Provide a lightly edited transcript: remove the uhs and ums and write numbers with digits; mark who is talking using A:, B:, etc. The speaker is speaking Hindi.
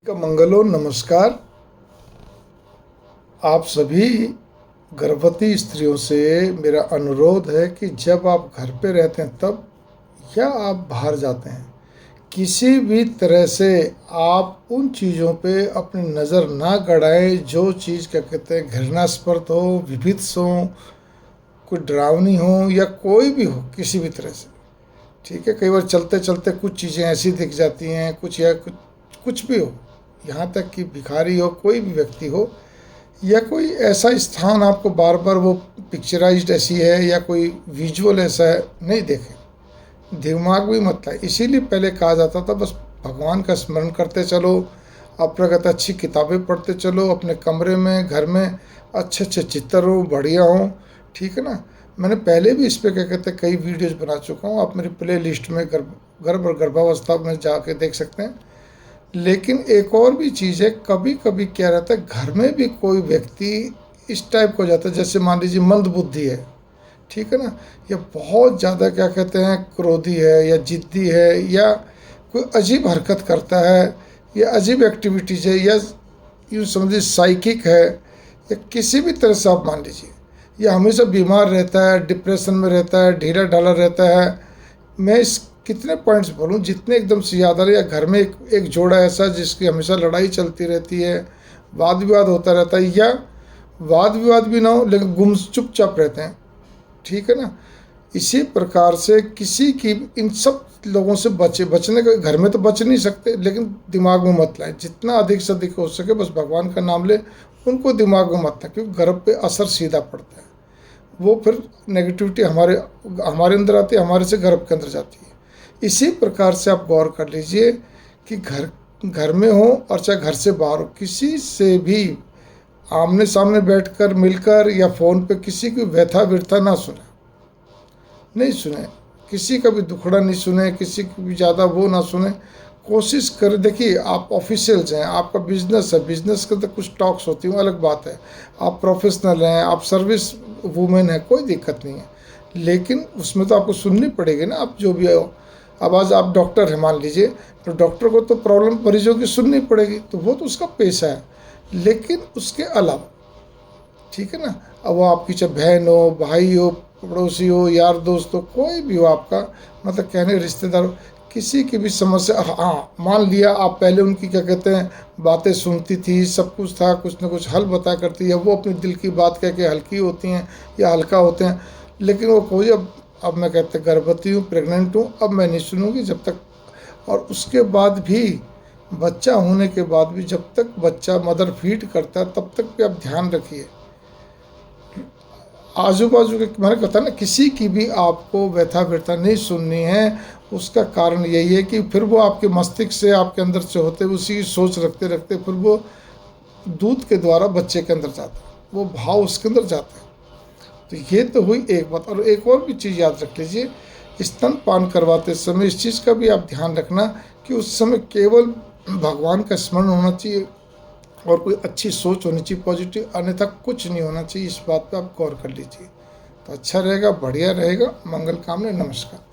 A: का मंगलो नमस्कार। आप सभी गर्भवती स्त्रियों से मेरा अनुरोध है कि जब आप घर पे रहते हैं तब या आप बाहर जाते हैं, किसी भी तरह से आप उन चीज़ों पे अपनी नज़र ना गड़ाएं जो चीज़ क्या कहते हैं घृणास्पद हो, विभत्स हो, कोई डरावनी हो या कोई भी हो किसी भी तरह से। ठीक है, कई बार चलते चलते कुछ चीज़ें ऐसी दिख जाती हैं, कुछ या कुछ भी हो, यहाँ तक कि भिखारी हो, कोई भी व्यक्ति हो, या कोई ऐसा स्थान आपको बार बार वो पिक्चराइज्ड ऐसी है या कोई विजुअल ऐसा है, नहीं देखें, दिमाग भी मत लाए। इसीलिए पहले कहा जाता था बस भगवान का स्मरण करते चलो, अपना अच्छी किताबें पढ़ते चलो, अपने कमरे में घर में अच्छे अच्छे चित्र हो, बढ़िया हो। ठीक है ना, मैंने पहले भी इस पर क्या कहते हैं कई वीडियोज़ बना चुका हूँ, आप मेरी प्ले लिस्ट में गर्भ और गर्भावस्था में जाके देख सकते हैं। लेकिन एक और भी चीज़ है, कभी कभी क्या रहता है घर में भी कोई व्यक्ति इस टाइप का हो जाता है, जैसे मान लीजिए मंद बुद्धि है, ठीक है ना, या बहुत ज़्यादा क्या कहते हैं क्रोधी है या जिद्दी है या कोई अजीब हरकत करता है या अजीब एक्टिविटीज़ है या यूँ समझिए साइकिक है या किसी भी तरह से आप मान लीजिए, या हमेशा बीमार रहता है, डिप्रेशन में रहता है, ढीला ढाला रहता है। मैं इस कितने पॉइंट्स बोलूँ जितने एकदम से याद आ रहे, या घर में एक जोड़ा ऐसा जिसकी हमेशा लड़ाई चलती रहती है, वाद विवाद होता रहता है, या वाद विवाद भी ना हो लेकिन चुपचाप रहते हैं। ठीक है ना, इसी प्रकार से किसी की इन सब लोगों से बचने का, घर में तो बच नहीं सकते लेकिन दिमाग में मत लाएं, जितना अधिक से अधिक हो सके बस भगवान का नाम ले, उनको दिमाग में मत लाएं, क्योंकि गर्भ पे असर सीधा पड़ता है। वो फिर नेगेटिविटी हमारे अंदर आती है, हमारे से गर्भ के अंदर जाती है। इसी प्रकार से आप गौर कर लीजिए कि घर में हो और चाहे घर से बाहर हो, किसी से भी आमने सामने बैठकर मिलकर या फ़ोन पे किसी की व्यथा विरथा ना सुने, नहीं सुने, किसी का भी दुखड़ा नहीं सुने, किसी की भी ज़्यादा वो ना सुने। कोशिश करें, देखिए आप ऑफिशियल्स हैं, आपका बिजनेस है, बिजनेस के तो कुछ टॉक्स होती हैं, अलग बात है। आप प्रोफेशनल हैं, आप सर्विस वूमेन हैं, कोई दिक्कत नहीं है, लेकिन उसमें तो आपको सुननी पड़ेगी ना, आप जो भी हो। अब आज आप डॉक्टर हैं मान लीजिए, तो डॉक्टर को तो प्रॉब्लम मरीजों की सुननी पड़ेगी, तो वो तो उसका पेशा है। लेकिन उसके अलावा, ठीक है ना, अब वो आपकी चाहे बहन हो, भाई हो, पड़ोसी हो, यार दोस्त हो, कोई भी हो आपका, मतलब कहने रिश्तेदार हो, किसी की भी समस्या, हाँ मान लिया आप पहले उनकी क्या कहते हैं बातें सुनती थी, सब कुछ था, कुछ ना कुछ हल बताया करती है, वो अपने दिल की बात कह के हल्की होती हैं या हल्का होते हैं, लेकिन वो कोई अब मैं कहते गर्भवती हूँ, प्रेग्नेंट हूँ, अब मैं नहीं सुनूंगी जब तक। और उसके बाद भी, बच्चा होने के बाद भी, जब तक बच्चा मदर फीड करता है तब तक भी आप ध्यान रखिए, आजू बाजू के, मैंने कहा ना, किसी की भी आपको व्यथा व्यथा नहीं सुननी है। उसका कारण यही है कि फिर वो आपके मस्तिष्क से, आपके अंदर से होते उसी की सोच रखते रखते फिर वो दूध के द्वारा बच्चे के अंदर जाता है, वो भाव उसके अंदर जाता है। तो ये तो हुई एक बात। और एक और भी चीज़ याद रख लीजिए, स्तनपान करवाते समय इस चीज़ का भी आप ध्यान रखना कि उस समय केवल भगवान का स्मरण होना चाहिए और कोई अच्छी सोच होनी चाहिए पॉजिटिव, अन्यथा कुछ नहीं होना चाहिए। इस बात पे आप गौर कर लीजिए, तो अच्छा रहेगा, बढ़िया रहेगा। मंगल कामना, नमस्कार।